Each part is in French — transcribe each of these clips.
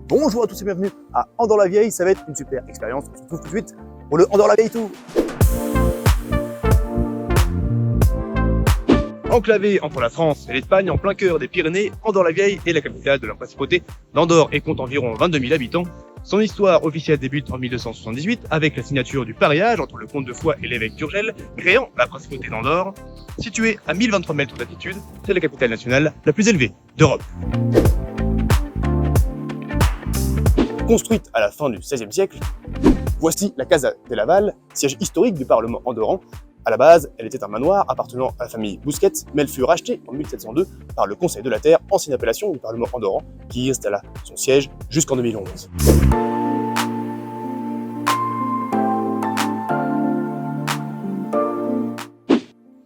Bonjour à tous et bienvenue à Andorre-la-Vieille, ça va être une super expérience. On se retrouve tout de suite pour le Andorre-la-Vieille Tour. Enclavé entre la France et l'Espagne, en plein cœur des Pyrénées, Andorre-la-Vieille est la capitale de la principauté d'Andorre et compte environ 22 000 habitants. Son histoire officielle débute en 1278 avec la signature du pariage entre le comte de Foix et l'évêque d'Urgell, créant la principauté d'Andorre. Située à 1023 mètres d'altitude, c'est la capitale nationale la plus élevée d'Europe. Construite à la fin du XVIe siècle, voici la Casa de Laval, siège historique du Parlement andorran. À la base, elle était un manoir appartenant à la famille Bousquet, mais elle fut rachetée en 1702 par le Conseil de la Terre, ancienne appellation du Parlement andorran, qui y installa son siège jusqu'en 2011.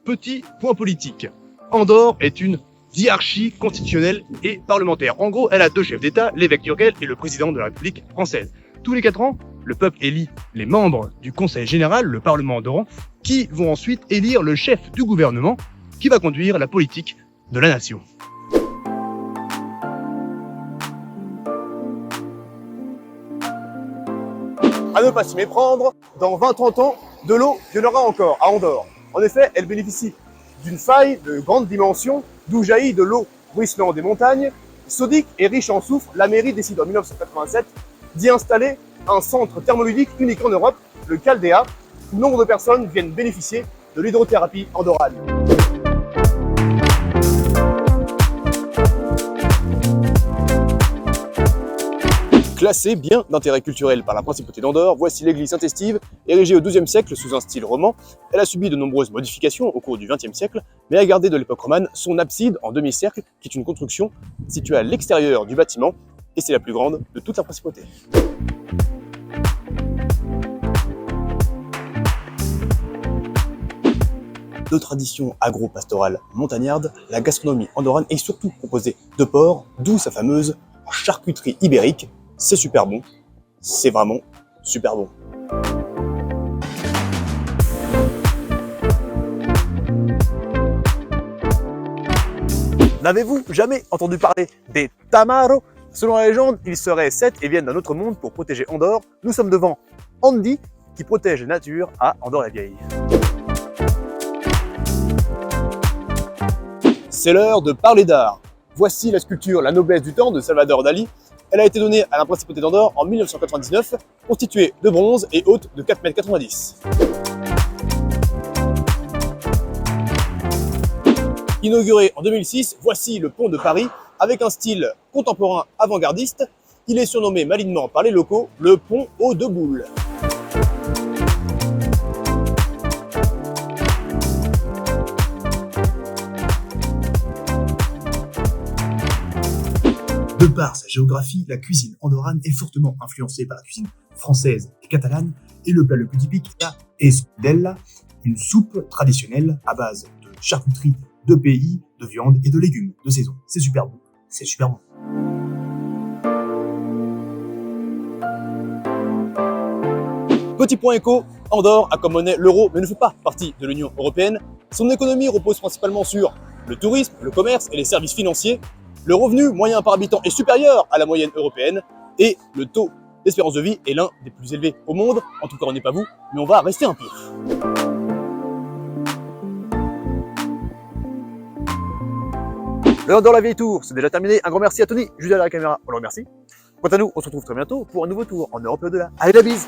Petit point politique. Andorre est une diarchie constitutionnelle et parlementaire. En gros, elle a deux chefs d'État, l'évêque d'Urgell et le président de la République française. Tous les 4 ans, le peuple élit les membres du Conseil général, le Parlement andorran, qui vont ensuite élire le chef du gouvernement qui va conduire la politique de la nation. À ne pas s'y méprendre, dans 20-30 ans, de l'eau, il y en aura encore à Andorre. En effet, elle bénéficie d'une faille de grande dimension, d'où jaillit de l'eau ruisselant des montagnes. Sodique et riche en soufre, la mairie décide en 1987 d'y installer un centre thermoludique unique en Europe, le Caldea, où nombre de personnes viennent bénéficier de l'hydrothérapie andorrane. Classée bien d'intérêt culturel par la principauté d'Andorre, voici l'église Saint-Estive, érigée au XIIe siècle sous un style roman. Elle a subi de nombreuses modifications au cours du XXe siècle, mais a gardé de l'époque romane son abside en demi-cercle, qui est une construction située à l'extérieur du bâtiment, et c'est la plus grande de toute la principauté. De tradition agro-pastorale montagnarde, la gastronomie andorrane est surtout composée de porc, d'où sa fameuse charcuterie ibérique. C'est super bon, c'est vraiment super bon. N'avez-vous jamais entendu parler des tamaros? Selon la légende, ils seraient 7 et viennent d'un autre monde pour protéger Andorre. Nous sommes devant Andy, qui protège la nature à Andorre-la-Vieille. C'est l'heure de parler d'art. Voici la sculpture La noblesse du temps de Salvador Dali. Elle a été donnée à la principauté d'Andorre en 1999, constituée de bronze et haute de 4,90 m. Inauguré en 2006, voici le pont de Paris avec un style contemporain avant-gardiste. Il est surnommé malignement par les locaux le pont aux deux boules. De par sa géographie, la cuisine andorrane est fortement influencée par la cuisine française et catalane, et le plat le plus typique est la escudella, une soupe traditionnelle à base de charcuterie de pays, de viande et de légumes de saison. C'est super bon, c'est super bon. Petit point éco, Andorre a comme monnaie l'euro mais ne fait pas partie de l'Union européenne. Son économie repose principalement sur le tourisme, le commerce et les services financiers. Le revenu moyen par habitant est supérieur à la moyenne européenne et le taux d'espérance de vie est l'un des plus élevés au monde. En tout cas, on n'est pas vous, mais on va rester un peu. Le Andorre-la-Vieille Tour, c'est déjà terminé. Un grand merci à Tony, juste derrière la caméra, on le remercie. Quant à nous, on se retrouve très bientôt pour un nouveau tour en Europe et au-delà. Allez, la bise!